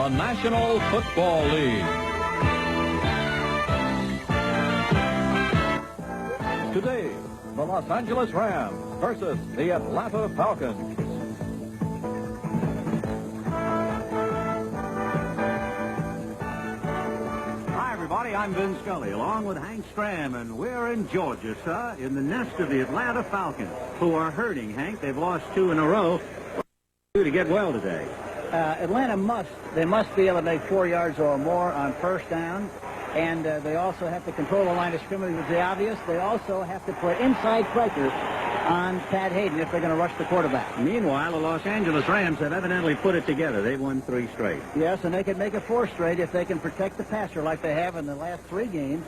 the National Football League. Today, the Los Angeles Rams versus the Atlanta Falcons. Hi, everybody. I'm Vin Scully, along with Hank Stram, and we're in Georgia, sir, in the nest of the Atlanta Falcons, who are hurting, Hank. They've lost 2 in a row. What do to get well today? Atlanta must be able to make 4 yards or more on first down, and they also have to control the line of scrimmage, which is obvious. They also have to put inside pressure on Pat Hayden if they're going to rush the quarterback. Meanwhile, the Los Angeles Rams have evidently put it together. They've won 3 straight. Yes, and they can make it 4 straight if they can protect the passer like they have in the last 3 games.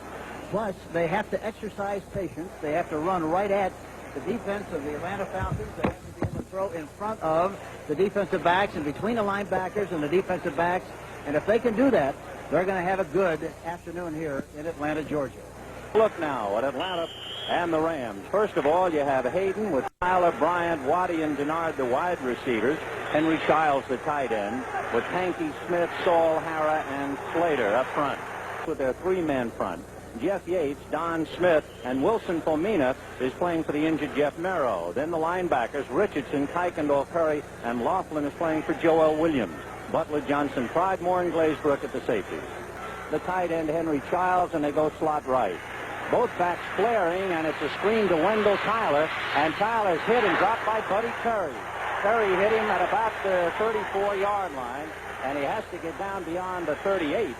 Plus, they have to exercise patience. They have to run right at the defense of the Atlanta Falcons. They have to be able to throw in front of the defensive backs and between the linebackers and the defensive backs. And if they can do that, they're going to have a good afternoon here in Atlanta, Georgia. Look now at Atlanta and the Rams. First of all, you have Hayden with Tyler, Bryant, Waddy, and Denard, the wide receivers. Henry Childs, the tight end, with Hanky Smith, Saul, Hara, and Slater up front with their 3-man front. Jeff Yates, Don Smith, and Wilson Fomina is playing for the injured Jeff Merrow. Then the linebackers, Richardson, Kuykendall, Curry, and Laughlin is playing for Joel Williams. Butler, Johnson, Pridemore, and Glazebrook at the safeties. The tight end, Henry Childs, and they go slot right. Both backs flaring, and it's a screen to Wendell Tyler, and Tyler's hit and dropped by Buddy Curry. Curry hit him at about the 34-yard line, and he has to get down beyond the 38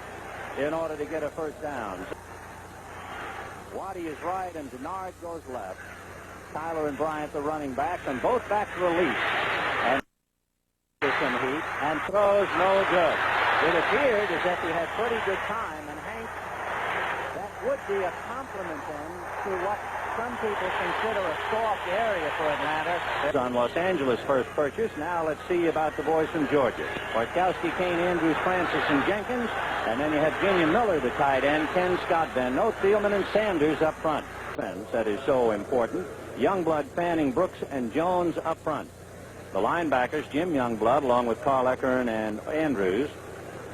in order to get a first down. Waddy is right, and Denard goes left. Tyler and Bryant, the running backs, and both backs release. And some heat, and throws no good. It appeared as if he had pretty good time, and Hank, that would be a compliment then to what some people consider a soft area for Atlanta. On Los Angeles' first purchase. Now let's see about the boys from Georgia. Bartkowski, Kane, Andrews, Francis, and Jenkins. And then you have Junior Miller, the tight end, Ken Scott, Van Note, Thielman, and Sanders up front. That is so important. Youngblood, Fanning, Brooks, and Jones up front. The linebackers, Jim Youngblood, along with Carl Eckern and Andrews.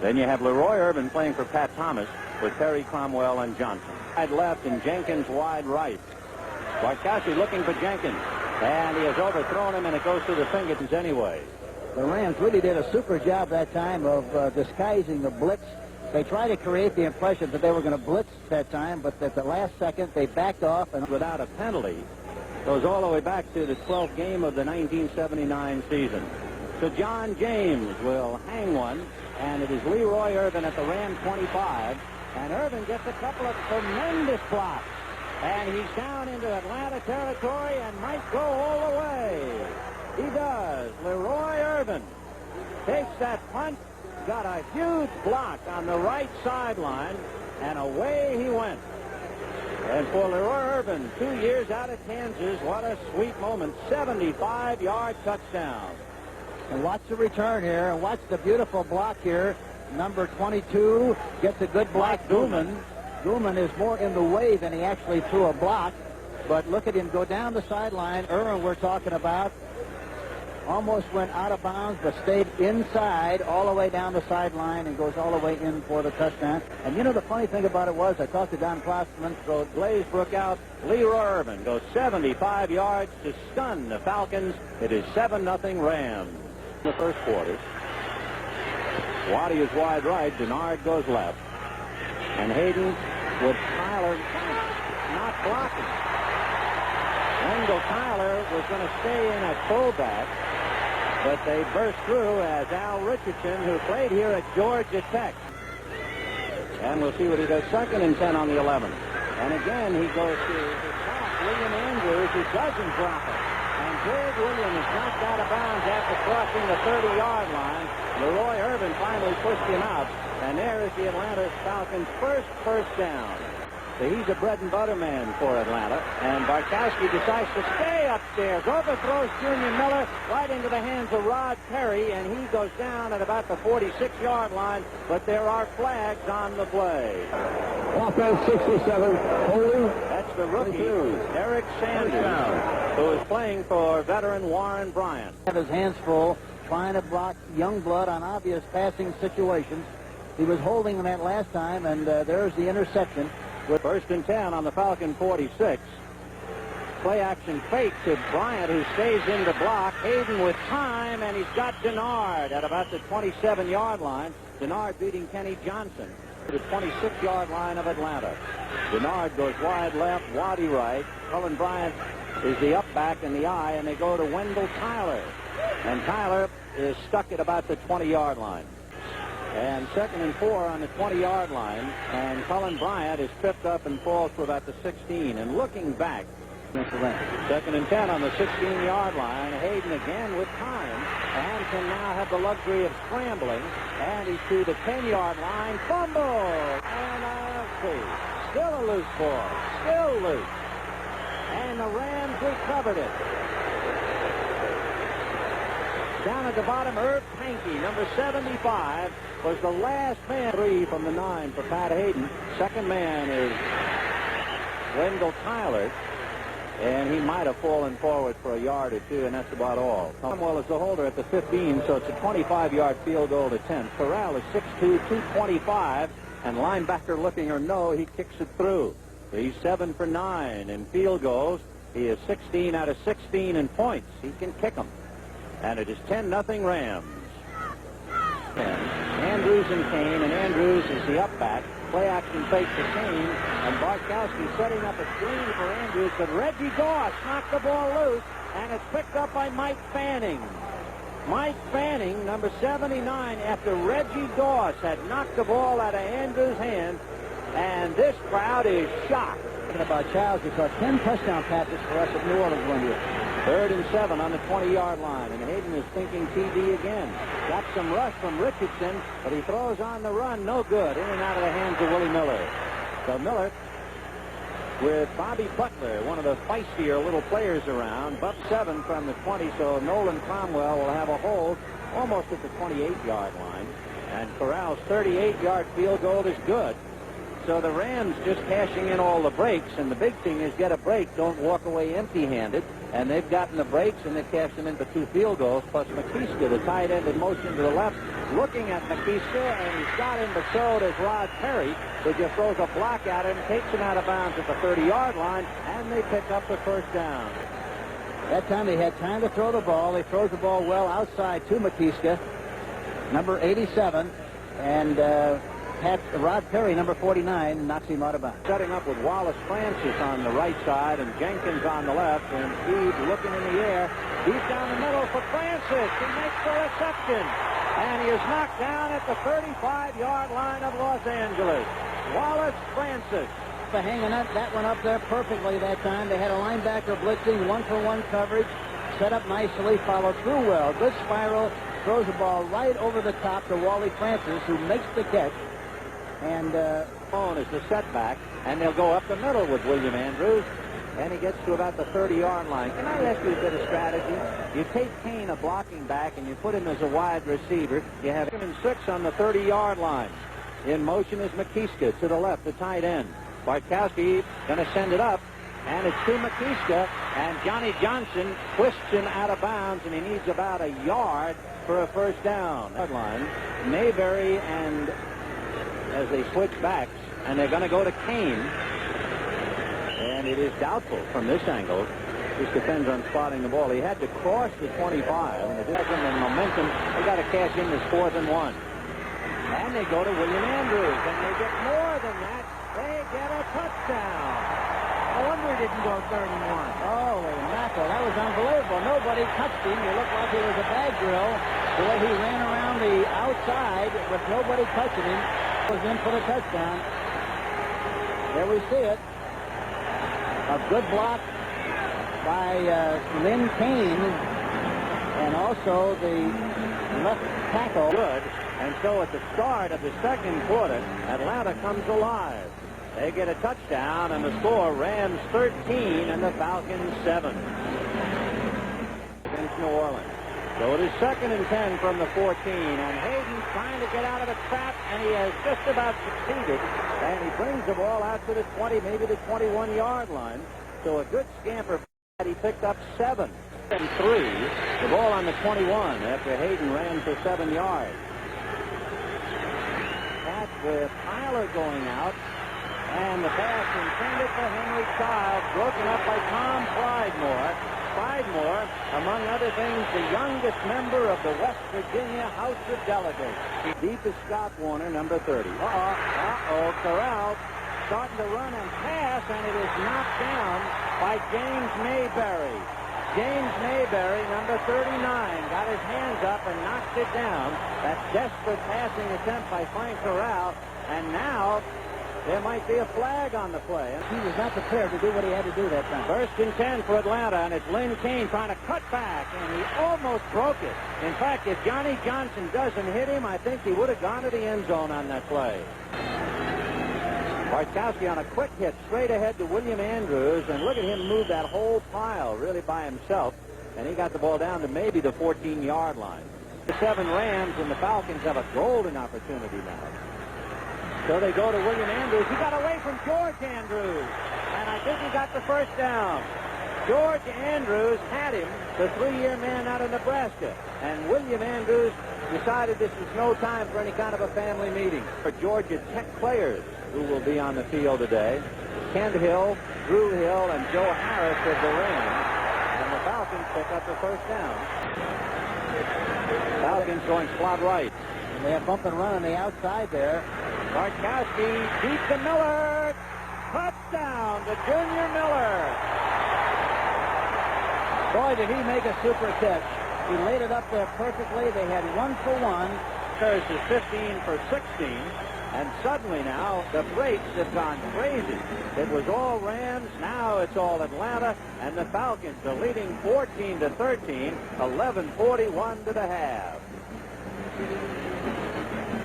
Then you have Leroy Urban playing for Pat Thomas with Perry, Cromwell, and Johnson. Wide left and Jenkins wide right. Bartkowski looking for Jenkins, and he has overthrown him, and it goes to the fingertips anyway. The Rams really did a super job that time of disguising the blitz. They tried to create the impression that they were going to blitz that time, but at the last second they backed off, and without a penalty. Goes all the way back to the 12th game of the 1979 season. So John James will hang one, and it is Leroy Urban at the Ram 25, and Urban gets a couple of tremendous blocks. And he's down into Atlanta territory and might go all the way. He does. Leroy Urban takes that punt, got a huge block on the right sideline, and away he went. And for Leroy Urban, 2 years out of Kansas, what a sweet moment. 75-yard touchdown. And watch the return here, and watch the beautiful block here. Number 22 gets a good block. Gooman. Gooman is more in the way than he actually threw a block. But look at him go down the sideline. Irwin, we're talking about, almost went out of bounds, but stayed inside all the way down the sideline and goes all the way in for the touchdown. And you know, the funny thing about it was, I talked to Don Klosterman. So Glazebrook out. Leroy Urban goes 75 yards to stun the Falcons. It is 7-0 Rams in the first quarter. Waddy is wide right. Denard goes left. And Hayden with Tyler not blocking. Wendell Tyler was going to stay in at fullback, but they burst through as Al Richardson, who played here at Georgia Tech. And we'll see what he does. 2nd and 10 on the 11. And again, he goes to the top. William Andrews, who doesn't drop it. And Greg Williams knocked out of bounds after crossing the 30-yard line. Leroy Urban finally pushed him out. And there is the Atlanta Falcons' first down. So he's a bread-and-butter man for Atlanta. And Bartkowski decides to stay upstairs. Overthrows Junior Miller right into the hands of Rod Perry, and he goes down at about the 46-yard line. But there are flags on the play. Offense 67, holding. That's the rookie, Eric Sanders, who is playing for veteran Warren Bryant. Have his hands full trying to block Youngblood on obvious passing situations. He was holding that last time, and there's the interception. With 1st and 10 on the Falcon 46. Play action fake to Bryant, who stays in the block. Hayden with time, and he's got Denard at about the 27-yard line. Denard beating Kenny Johnson to the 26-yard line of Atlanta. Denard goes wide left, Waddy right. Cullen Bryant is the up back in the eye, and they go to Wendell Tyler. And Tyler is stuck at about the 20-yard line. And 2nd and 4 on the 20-yard line. And Cullen Bryant is tripped up and falls to about the 16. And looking back, 2nd and 10 on the 16-yard line. Hayden again with time and can now have the luxury of scrambling. And he's to the 10-yard line. Fumble! And still a loose ball. Still loose. And the Rams recovered it. Down at the bottom, Herb Pankey, number 75, was the last man. 3 from the 9 for Pat Hayden. Second man is Wendell Tyler. And he might have fallen forward for a yard or two, and that's about all. Cromwell is the holder at the 15, so it's a 25-yard field goal attempt. Corral is 6'2", 225, and linebacker looking or no, he kicks it through. He's 7 for 9 in field goals. He is 16 out of 16 in points. He can kick them. And it is 10-0 Rams. Andrews and Kane, and Andrews is the up back. Play action fake to Kane, and Bartkowski setting up a screen for Andrews, but Reggie Goss knocked the ball loose, and it's picked up by Mike Fanning. Mike Fanning, number 79, after Reggie Goss had knocked the ball out of Andrews' hand, and this crowd is shocked. Talking about Childs, he caught 10 touchdown passes for us at New Orleans one year. 3rd and 7 on the 20-yard line, and Hayden is thinking TD again. Got some rush from Richardson, but he throws on the run, no good. In and out of the hands of Willie Miller. So Miller with Bobby Butler, one of the feistier little players around. Buck 7 from the 20, so Nolan Cromwell will have a hold almost at the 28-yard line. And Corral's 38-yard field goal is good. So the Rams just cashing in all the breaks, and the big thing is get a break, don't walk away empty-handed. And they've gotten the breaks, and they've cashed them in for 2 field goals, plus Makiska, the tight end in motion to the left, looking at Makiska, and he's got him, but so does Rod Perry, who just throws a block at him, takes him out of bounds at the 30-yard line, and they pick up the 1st down. That time they had time to throw the ball. He throws the ball well outside to Makiska, number 87, and Rod Perry, number 49, knocks him out of bounds. Setting up with Wallace Francis on the right side and Jenkins on the left, and Steve looking in the air. Deep down the middle for Francis. He makes the reception, and he is knocked down at the 35-yard line of Los Angeles. Wallace Francis. Hanging that one up there perfectly that time. They had a linebacker blitzing, 1-for-1 coverage, set up nicely, followed through well. Good spiral, throws the ball right over the top to Wally Francis, who makes the catch. And phone is the setback, and they'll go up the middle with William Andrews, and he gets to about the 30-yard line. Can I ask you a bit of strategy? You take Kane, a blocking back, and you put him as a wide receiver. You have him in 6 on the 30-yard line. In motion is Makiska to the left, the tight end. Bartkowski going to send it up, and it's to Makiska, and Johnny Johnson twists him out of bounds, and he needs about a yard for a 1st down. Line. Mayberry and as they switch backs, and they're going to go to Kane. And it is doubtful from this angle. This depends on spotting the ball. He had to cross the 25, and it has and momentum. They got to cash in this 4th and 1. And they go to William Andrews, and they get more than that. They get a touchdown. I wonder he didn't go 31. Holy mackerel, that was unbelievable. Nobody touched him. He looked like he was a bag drill. The way he ran around the outside with nobody touching him. Was in for the touchdown. There we see it. A good block by Lynn Kane, and also the left tackle. Good. And so at the start of the 2nd quarter, Atlanta comes alive. They get a touchdown, and the score, Rams 13 and the Falcons 7 against New Orleans. So it is 2nd and 10 from the 14, and Hayden trying to get out of the trap, and he has just about succeeded. And he brings the ball out to the 20, maybe the 21-yard line. So a good scamper. He picked up 7. And 3. The ball on the 21 after Hayden ran for 7 yards. Catch with Tyler going out. And the pass intended for Henry Childs, broken up by Tom Pridemore. Pridemore, among other things, the youngest member of the West Virginia House of Delegates. Deep is Scott Warner, number 30. Corral starting to run and pass, and it is knocked down by James Mayberry. James Mayberry, number 39, got his hands up and knocked it down. That desperate passing attempt by Frank Corral, and now there might be a flag on the play. He was not prepared to do what he had to do that time. First and 10 for Atlanta, and it's Lynn Kane trying to cut back, and he almost broke it. In fact, if Johnny Johnson doesn't hit him, I think he would have gone to the end zone on that play. Bartkowski on a quick hit straight ahead to William Andrews, and look at him move that whole pile really by himself, and he got the ball down to maybe the 14-yard line. The 7 Rams and the Falcons have a golden opportunity now. So they go to William Andrews. He got away from George Andrews, and I think he got the first down. George Andrews had him, the 3-year man out of Nebraska, and William Andrews decided this was no time for any kind of a family meeting. For Georgia Tech players who will be on the field today, Kent Hill, Drew Hill, and Joe Harris of the Rams, and the Falcons pick up the first down. Falcons going slot right. And they have bump and run on the outside there. Bartkowski deep to Miller. Touchdown to Junior Miller. Boy, did he make a super catch. He laid it up there perfectly. They had 1 for 1. Curse is 15 for 16. And suddenly now, the Freights have gone crazy. It was all Rams. Now it's all Atlanta. And the Falcons are leading 14-13. 11:41 to the half.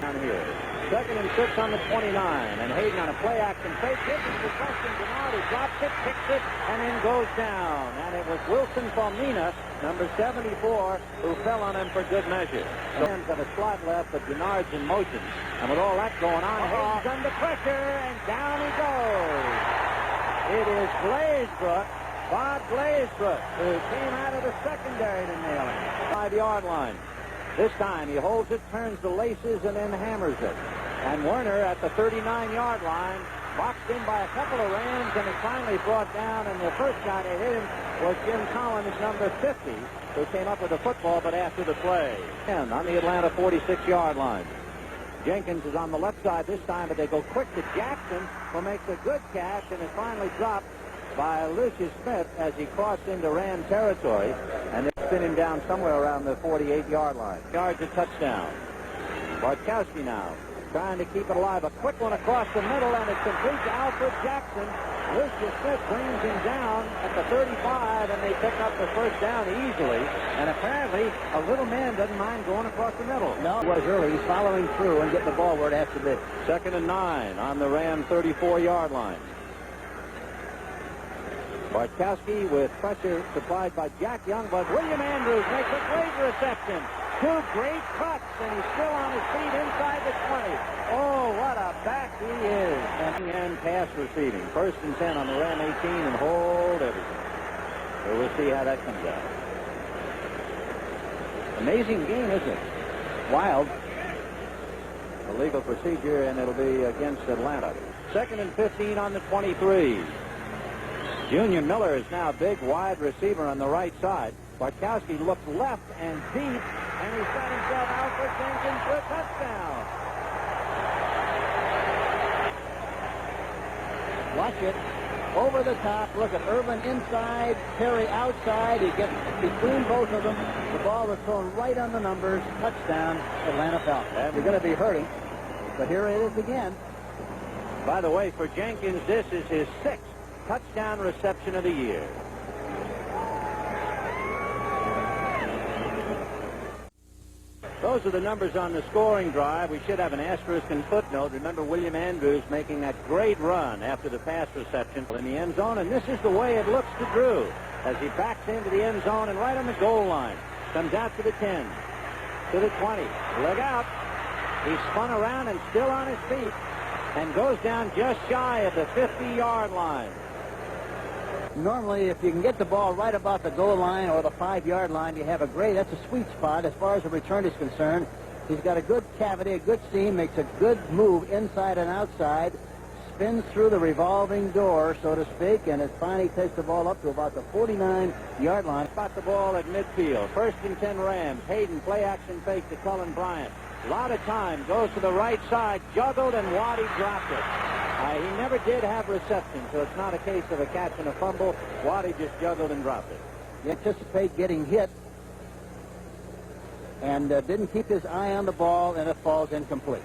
Down here. 2nd and 6 on the 29, and Hayden on a play-action fake. This is the question. Denard, he drops it, kicks it, and then goes down. And it was Wilson Palmina, number 74, who fell on him for good measure. The Rams have a slot left, but Denard's in motion. And with all that going on, Hayden's under pressure, and down he goes. It is Glazebrook, Bob Glazebrook, who came out of the secondary to nail him. 5-yard line. This time he holds it, turns the laces, and then hammers it. And Werner at the 39-yard line, boxed in by a couple of Rams, and is finally brought down. And the first guy to hit him was Jim Collins, number 50, who came up with the football, but after the play. And on the Atlanta 46-yard line. Jenkins is on the left side this time, but they go quick to Jackson, who makes a good catch, and is finally dropped by Lucius Smith as he crossed into Ram territory, and they spin him down somewhere around the 48-yard line. Yards a touchdown. Bartkowski now trying to keep it alive. A quick one across the middle, and it's complete to Alfred Jackson. Lucius Smith brings him down at the 35, and they pick up the first down easily. And apparently, a little man doesn't mind going across the middle. No, it was early. He's following through and getting the ball where it has to be. 2nd and 9 on the Ram 34-yard line. Bartkowski with pressure supplied by Jack Young, but William Andrews makes a great reception. 2 great cuts, and he's still on his feet inside the 20. Oh, what a back he is. And pass receiving. 1st and 10 on the Ram 18, and hold everything. So we'll see how that comes out. Amazing game, isn't it? Wild. A legal procedure, and it'll be against Atlanta. 2nd and 15 on the 23. Junior Miller is now a big wide receiver on the right side. Bartkowski looks left and deep, and he's got himself Alfred Jenkins for a touchdown. Watch it. Over the top. Look at Irvin inside, Perry outside. He gets between both of them. The ball was thrown right on the numbers. Touchdown, Atlanta Falcons. And we're going to be hurting, but here it is again. By the way, for Jenkins, this is his 6th touchdown reception of the year. Those are the numbers on the scoring drive. We should have an asterisk and footnote. Remember William Andrews making that great run after the pass reception in the end zone, and this is the way it looks to Drew as he backs into the end zone and right on the goal line. Comes out to the 10, to the 20. Look out. He spun around and still on his feet and goes down just shy of the 50-yard line. Normally, if you can get the ball right about the goal line or the 5-yard line, you have that's a sweet spot as far as the return is concerned. He's got a good cavity, a good seam, makes a good move inside and outside, spins through the revolving door, so to speak, and it finally takes the ball up to about the 49-yard line. Got the ball at midfield. 1st and 10 Rams. Hayden play action fake to Cullen Bryant. A lot of time. Goes to the right side. Juggled, and Waddy dropped it. He never did have reception, so it's not a case of a catch and a fumble. Waddy just juggled and dropped it. You anticipate getting hit, and didn't keep his eye on the ball, and it falls incomplete.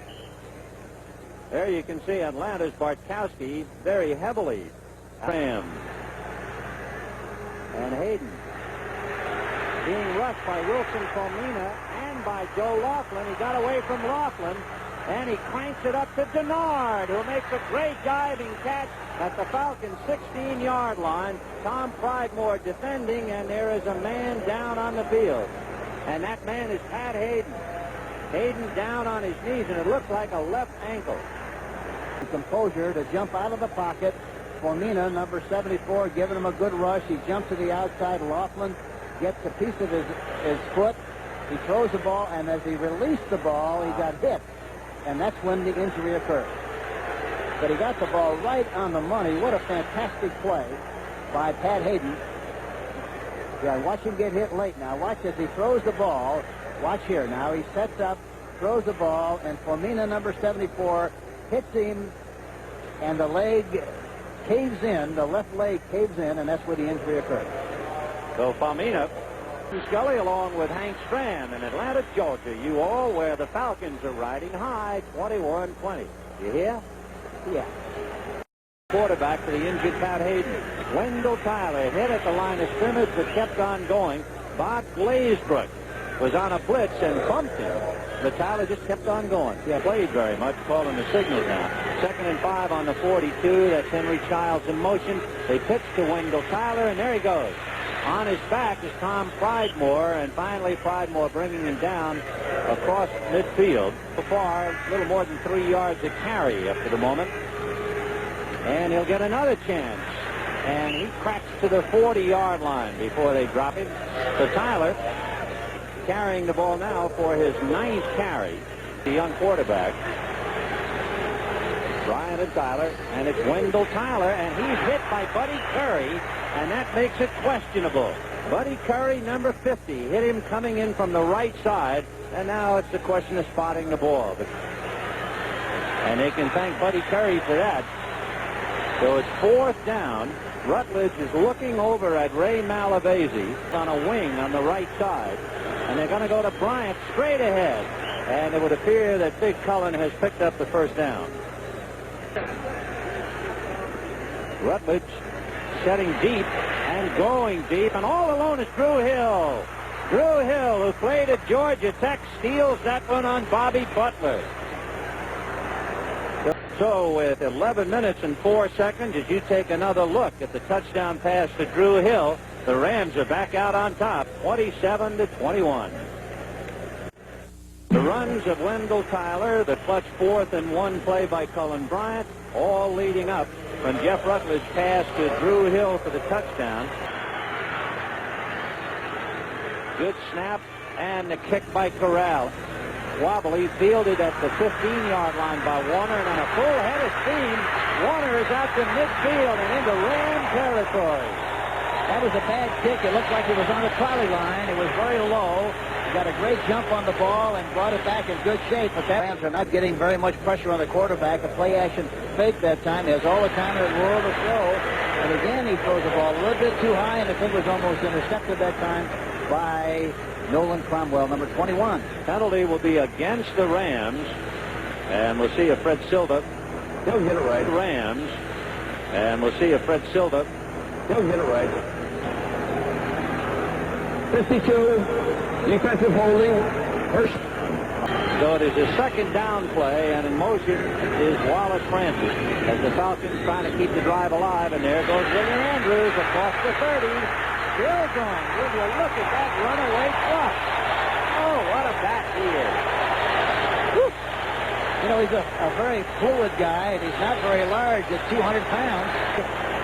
There you can see Atlanta's Bartkowski very heavily. Rams. And Hayden being rushed by Wilson Comina and by Joe Laughlin. He got away from Laughlin, and he cranks it up to Denard, who makes a great diving catch at the Falcons' 16-yard line. Tom Pridemore defending, and there is a man down on the field. And that man is Pat Hayden. Hayden down on his knees, and it looks like a left ankle. Composure to jump out of the pocket. Formina, number 74, giving him a good rush. He jumps to the outside. Laughlin gets a piece of his foot. He throws the ball, and as he released the ball, he got hit. And that's when the injury occurred. But he got the ball right on the money. What a fantastic play by Pat Hayden. Yeah, watch him get hit late now. Watch as he throws the ball. Watch here now. He sets up, throws the ball, and Formina, number 74, hits him, and the leg caves in. The left leg caves in, and that's where the injury occurred. So Formina, Scully, along with Hank Stram in Atlanta, Georgia, you all, where the Falcons are riding high, 21-20. You hear? Yeah. Quarterback for the injured Pat Hayden. Wendell Tyler hit at the line of scrimmage, but kept on going. Bob Glazebrook was on a blitz and bumped him, but Tyler just kept on going. He played very much, calling the signals now. 2nd and 5 on the 42. That's Henry Childs in motion. They pitch to Wendell Tyler, and there he goes. On his back is Tom Pridemore, and finally Pridemore bringing him down across midfield. So far, a little more than 3 yards to carry up to the moment. And he'll get another chance. And he cracks to the 40-yard line before they drop him. So Tyler carrying the ball now for his 9th carry. The young quarterback. Bryant and Tyler, and it's Wendell Tyler, and he's hit by Buddy Curry, and that makes it questionable. Buddy Curry, number 50, hit him coming in from the right side, and now it's the question of spotting the ball. And they can thank Buddy Curry for that. So it's 4th down. Rutledge is looking over at Ray Malavasi on a wing on the right side, and they're going to go to Bryant straight ahead, and it would appear that Big Cullen has picked up the 1st down. Rutledge setting deep and going deep, and all alone is Drew Hill. Drew Hill, who played at Georgia Tech, steals that one on Bobby Butler. So with 11 minutes and 4 seconds, as you take another look at the touchdown pass to Drew Hill, the Rams are back out on top, 27-21. The runs of Wendell Tyler, the clutch 4th and 1 play by Cullen Bryant, all leading up when Jeff Rutledge passed to Drew Hill for the touchdown. Good snap, and the kick by Corral. Wobbly, fielded at the 15-yard line by Warner, and on a full head of steam, Warner is out to midfield and into Ram territory. That was a bad kick. It looked like it was on the trolley line. It was very low. He got a great jump on the ball and brought it back in good shape, but the Rams are not getting very much pressure on the quarterback. A play action fake that time. He has all the time in the world to throw. And again, he throws the ball a little bit too high, and the thing was almost intercepted that time by Nolan Cromwell, number 21. Penalty will be against the Rams, and we'll see if Fred Silva. He'll get it right. Rams, and we'll see if Fred Silva. He'll get it right. 52, defensive holding, first. So it is a 2nd down play, and in motion is Wallace Francis as the Falcons trying to keep the drive alive, and there goes William Andrews across the 30. Still going. Will you look at that runaway truck? Oh, what a bat he is. Whew. You know, he's a very fluid guy, and he's not very large at 200 pounds.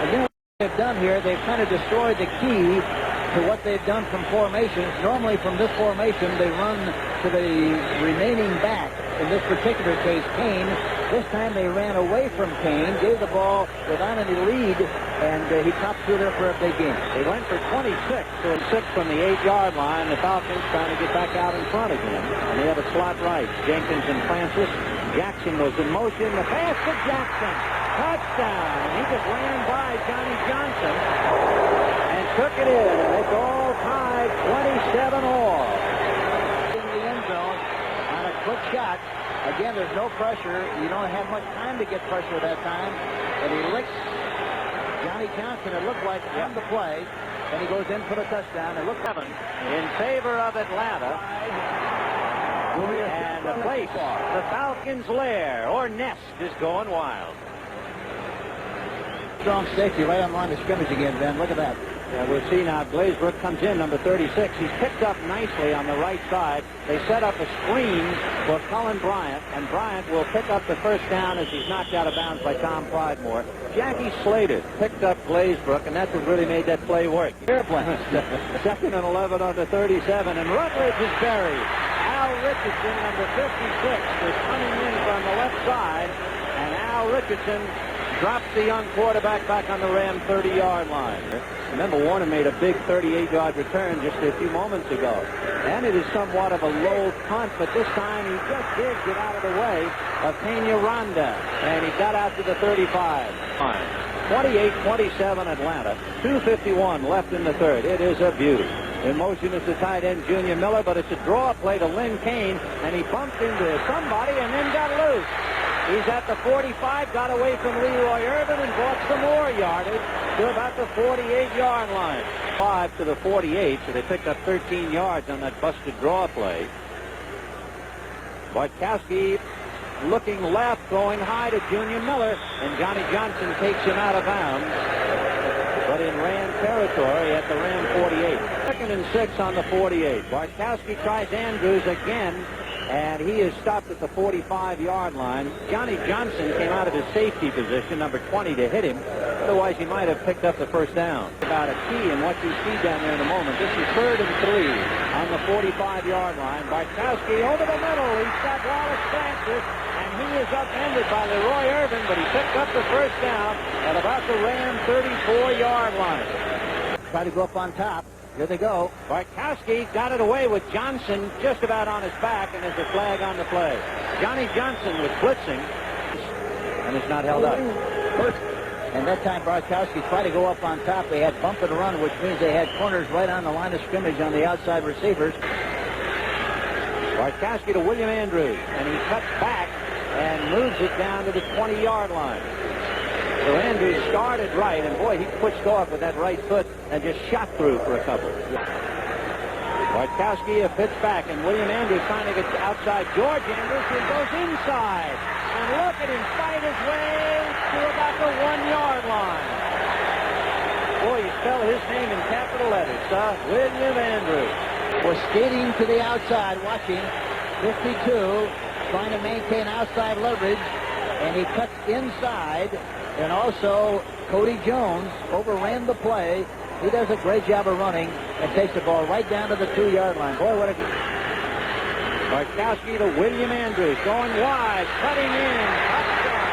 Again, They've done here, they've kind of destroyed the key to what they've done from formations. Normally from this formation, they run to the remaining back. In this particular case, Kane. This time they ran away from Kane, gave the ball without any lead, and he popped through there for a big game. They went for 26 and 6 from the 8-yard line. The Falcons trying to get back out in front again. And they have a slot right. Jenkins and Francis. Jackson was in motion. The pass to Jackson. Touchdown. He just ran by Johnny Johnson and took it in. And it's all tied 27 all. In the end zone on a quick shot. Again, there's no pressure. You don't have much time to get pressure that time. And he licks Johnny Johnson, it looked like, on the play. And he goes in for the touchdown. It looked in favor of Atlanta. And the place, the Falcons' lair or nest, is going wild. Strong safety right on line of scrimmage again, Ben. Look at that. Yeah, we'll see now. Glazebrook comes in, number 36. He's picked up nicely on the right side. They set up a screen for Cullen Bryant, and Bryant will pick up the first down as he's knocked out of bounds by Tom Pridemore. Jackie Slater picked up Glazebrook, and that's what really made that play work. Airplane. 2nd and 11 on the 37, and Rutledge is buried. Al Richardson, number 56, is coming in from the left side, and Al Richardson drops the young quarterback back on the Ram 30-yard line. Remember, Warner made a big 38-yard return just a few moments ago. And it is somewhat of a low punt, but this time he just did get out of the way of Peñaranda. And he got out to the 35. 28-27 Atlanta. 2:51 left in the third. It is a beauty. In motion is the tight end, Junior Miller, but it's a draw play to Lynn Kane, and he bumped into somebody and then got loose. He's at the 45, got away from Leroy Irvin and brought some more yardage to about the 48-yard line. 5 to the 48, so they picked up 13 yards on that busted draw play. Bartkowski looking left, throwing high to Junior Miller, and Johnny Johnson takes him out of bounds. But in Ram territory at the Ram 48. 2nd and 6 on the 48. Bartkowski tries Andrews again, and he is stopped at the 45-yard line. Johnny Johnson came out of his safety position, number 20, to hit him. Otherwise, he might have picked up the first down. About a key in what you see down there in a moment. This is 3rd and 3 on the 45-yard line. Bartkowski over the middle. He's got Wallace Francis, and he is upended by Leroy Irvin, but he picked up the first down at about the Ram 34-yard line. Try to go up on top. Here they go. Bartkowski got it away with Johnson just about on his back, and there's a flag on the play. Johnny Johnson was blitzing, and it's not held up. And that time Bartkowski tried to go up on top. They had bump and run, which means they had corners right on the line of scrimmage on the outside receivers. Bartkowski to William Andrews, and he cuts back and moves it down to the 20-yard line. So Andrews started right, and boy, he pushed off with that right foot and just shot through for a couple. Bartkowski a pitch back, and William Andrews trying to get outside. George Andrews, who goes inside, and look at him fight his way to about the 1-yard line. Boy, you spell his name in capital letters, huh? William Andrews. Was skating to the outside, watching 52, trying to maintain outside leverage, and he cuts inside. And also, Cody Jones overran the play. He does a great job of running and takes the ball right down to the 2-yard line. Boy, what a... Bartkowski to William Andrews, going wide, cutting in, touchdown.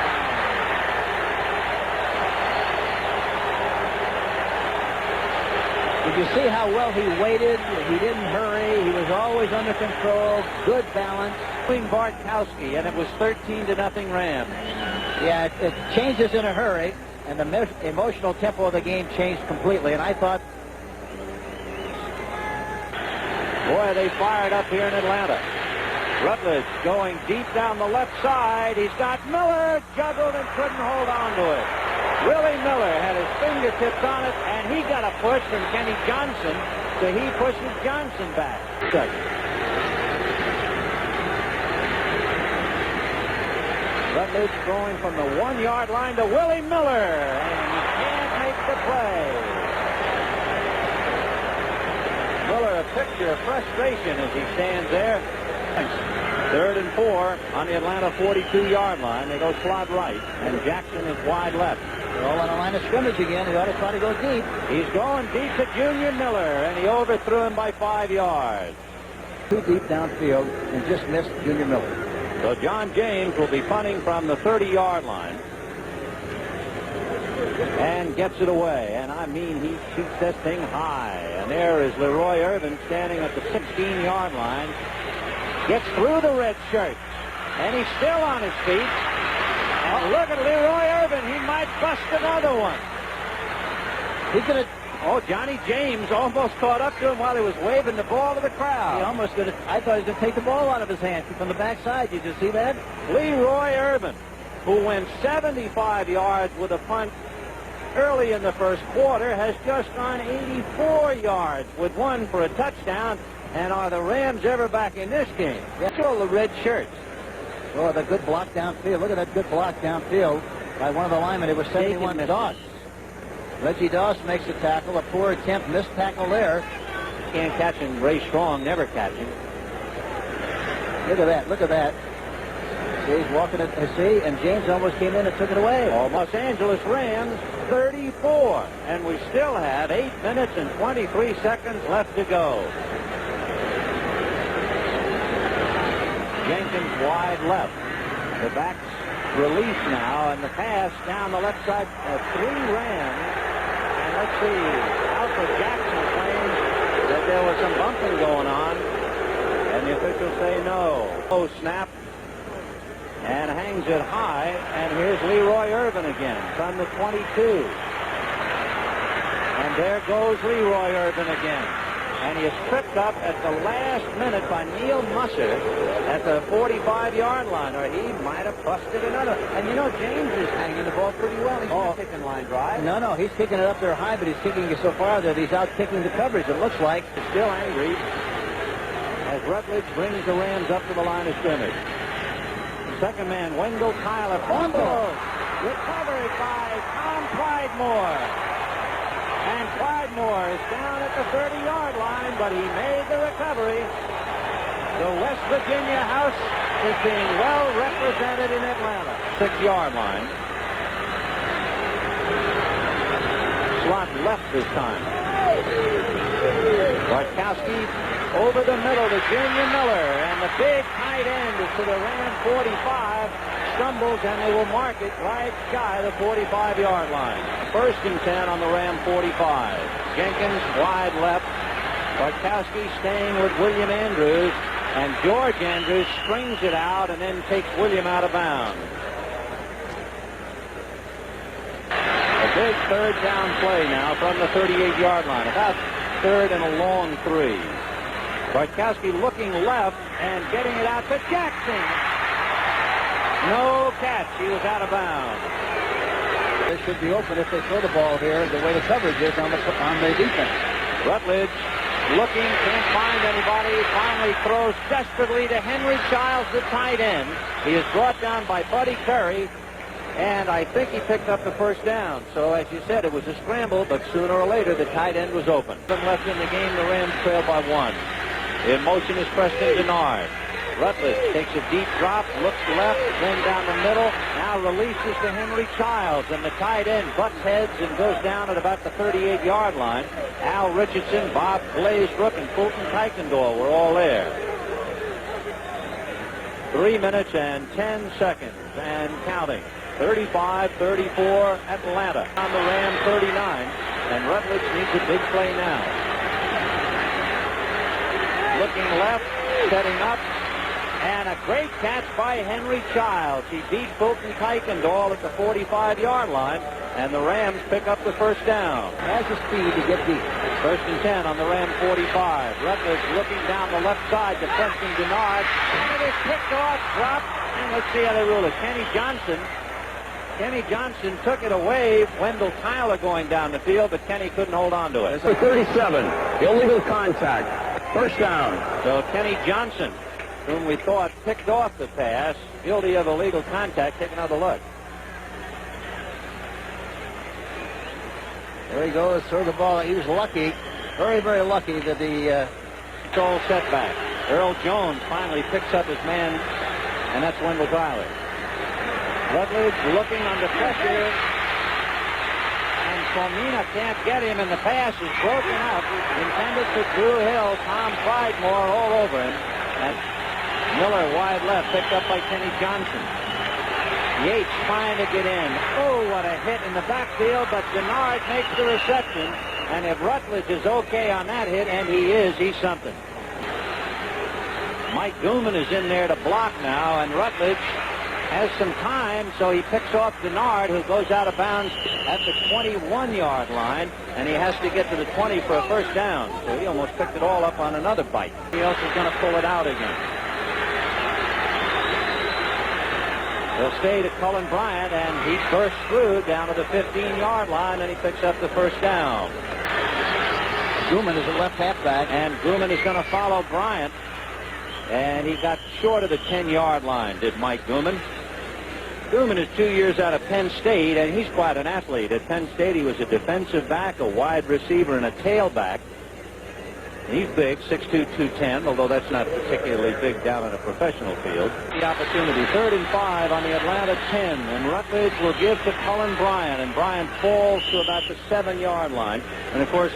Did you see how well he waited? He didn't hurry. He was always under control. Good balance. Bartkowski, and it was 13-0 Rams. Yeah, it changes in a hurry, and the emotional tempo of the game changed completely. And I thought, boy, they fired up here in Atlanta. Rutledge going deep down the left side. He's got Miller juggled and couldn't hold on to it. Willie Miller had his fingertips on it, and he got a push from Kenny Johnson, so he pushes Johnson back. Rutledge going from the 1-yard line to Willie Miller, and he can't make the play. Miller, a picture of frustration as he stands there. 3rd and 4 on the Atlanta 42-yard line. They go slot right, and Jackson is wide left. They're all on the line of scrimmage again. He ought to try to go deep. He's going deep to Junior Miller, and he overthrew him by 5 yards. Too deep downfield and just missed Junior Miller. So John James will be punting from the 30-yard line. And gets it away. And I mean, he shoots that thing high. And there is Leroy Irvin standing at the 16-yard line. Gets through the red shirt. And he's still on his feet. And look at Leroy Irvin. He might bust another one. He's going to... Oh, Johnny James almost caught up to him while he was waving the ball to the crowd. He almost going to... I thought he was going to take the ball out of his hand from the backside. Did you see that? Leroy Irvin, who went 75 yards with a punt early in the first quarter, has just gone 84 yards with one for a touchdown. And are the Rams ever back in this game? Yeah. Still the red shirts. Oh, the good block downfield. Look at that good block downfield by one of the linemen. It was 71 Doss. Reggie Doss makes a tackle. A poor attempt, missed tackle there. Can't catch him. Ray Strong never catch him. Look at that. Look at that. See, he's walking it. See, and James almost came in and took it away. Oh, Los Angeles Rams 34, and we still have 8 minutes and 23 seconds left to go. Jenkins wide left. The backs release now, and the pass down the left side. 3 Rams. And let's see. Alfred Jackson claims that there was some bumping going on, and the officials say no. Oh, snap. And hangs it high, and here's Leroy Irvin again from the 22. And there goes Leroy Irvin again. And he is tripped up at the last minute by Neil Musser at the 45-yard line, or he might have busted another. And you know, James is hanging the ball pretty well. He's not kicking line drive. No, he's kicking it up there high, but he's kicking it so far that he's out kicking the coverage, it looks like. He's still angry as Rutledge brings the Rams up to the line of scrimmage. Second man, Wendell Tyler. Fumble. Recovered by Tom Clydemore. And Clydemore is down at the 30-yard line, but he made the recovery. The West Virginia house is being well represented in Atlanta. 6-yard line. Slot left this time. Bartkowski over the middle to Junior Miller, and the big tight end is to the Ram 45, stumbles, and they will mark it right shy the 45-yard line. 1st and 10 on the Ram 45. Jenkins wide left. Bartkowski staying with William Andrews, and George Andrews strings it out and then takes William out of bounds. A big 3rd down play now from the 38-yard line. About 3rd and a long 3. Bartkowski looking left and getting it out to Jackson. No catch. He was out of bounds. They should be open if they throw the ball here the way the coverage is on the defense. Rutledge looking, can't find anybody. Finally throws desperately to Henry Childs, the tight end. He is brought down by Buddy Curry, and I think he picked up the 1st down. So as you said, it was a scramble, but sooner or later the tight end was open. Left in the game, the Rams trail by 1. In motion is Preston Denard. Rutledge takes a deep drop, looks left, then down the middle. Now releases to Henry Childs, and the tight end butts heads and goes down at about the 38-yard line. Al Richardson, Bob Glazebrook, and Fulton Kuykendall were all there. 3 minutes and 10 seconds and counting. 35-34 Atlanta on the Ram 39, and Rutledge needs a big play now. Looking left, setting up, and a great catch by Henry Childs. He beat Fulton Kuykendall at the 45-yard line, and the Rams pick up the 1st down. Has the speed to get deep. 1st and 10 on the Ram 45. Rutledge looking down the left side to Preston Denard, and it is picked off, dropped, and let's see how they rule it. Kenny Johnson took it away. Wendell Tyler going down the field, but Kenny couldn't hold on to it. It's a 37. Illegal contact. 1st down. So Kenny Johnson, whom we thought picked off the pass, guilty of illegal contact. Take another look. There he goes, throw the ball. He was lucky, very, very lucky that the Sole setback. Earl Jones finally picks up his man, and that's Wendell Tyler. Rutledge looking under pressure, and Comina can't get him, and the pass is broken up. Intended for Drew Hill. Tom Pridemore all over him. And Miller wide left, picked up by Kenny Johnson. Yates trying to get in. Oh, what a hit in the backfield, but Denard makes the reception. And if Rutledge is okay on that hit, and he is, he's something. Mike Gooman is in there to block now, and Rutledge has some time, so he picks off Denard, who goes out of bounds at the 21-yard line, and he has to get to the 20 for a first down. So he almost picked it all up on another bite. He else is going to pull it out again. They'll stay to Cullen Bryant, and he bursts through down to the 15-yard line, and he picks up the first down. Gooman is a left halfback. And Gooman is going to follow Bryant. And he got short of the 10-yard line, did Mike Gooman. Gooman is 2 years out of Penn State, and he's quite an athlete. At Penn State, he was a defensive back, a wide receiver, and a tailback. He's big, 6'2", 210, although that's not particularly big down in a professional field. The opportunity, 3rd and 5 on the Atlanta 10, and Rutledge will give to Cullen Bryant, and Bryant falls to about the 7-yard line. And, of course,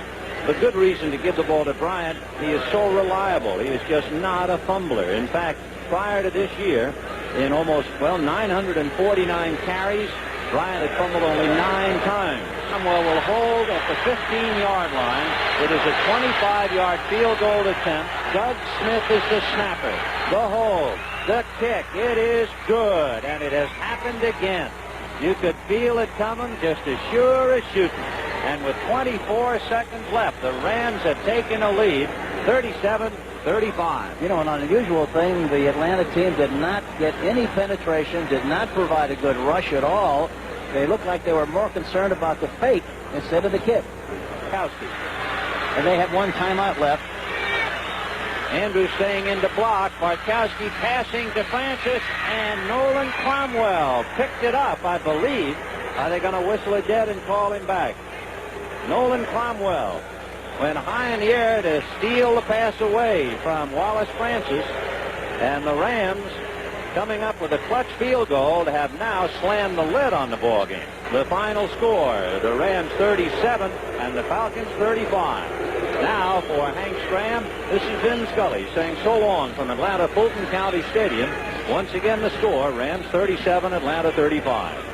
the good reason to give the ball to Bryant, he is so reliable. He is just not a fumbler. In fact, prior to this year, in almost, 949 carries, Bryant had fumbled only 9 times. Samuel will hold at the 15-yard line. It is a 25-yard field goal attempt. Doug Smith is the snapper. The hold, the kick, it is good, and it has happened again. You could feel it coming, just as sure as shooting. And with 24 seconds left, the Rams have taken a lead, 37-35. You know, an unusual thing, the Atlanta team did not get any penetration, did not provide a good rush at all. They looked like they were more concerned about the fake instead of the kick. Kowski. And they have one timeout left. Andrews staying in to block. Bartkowski passing to Francis, and Nolan Cromwell picked it up, I believe. Are they going to whistle it dead and call him back? Nolan Cromwell went high in the air to steal the pass away from Wallace Francis, and the Rams coming up with a clutch field goal to have now slammed the lid on the ball game. The final score, the Rams 37 and the Falcons 35. Now for Hank Stram, this is Vin Scully saying so long from Atlanta Fulton County Stadium. Once again the score, Rams 37, Atlanta 35.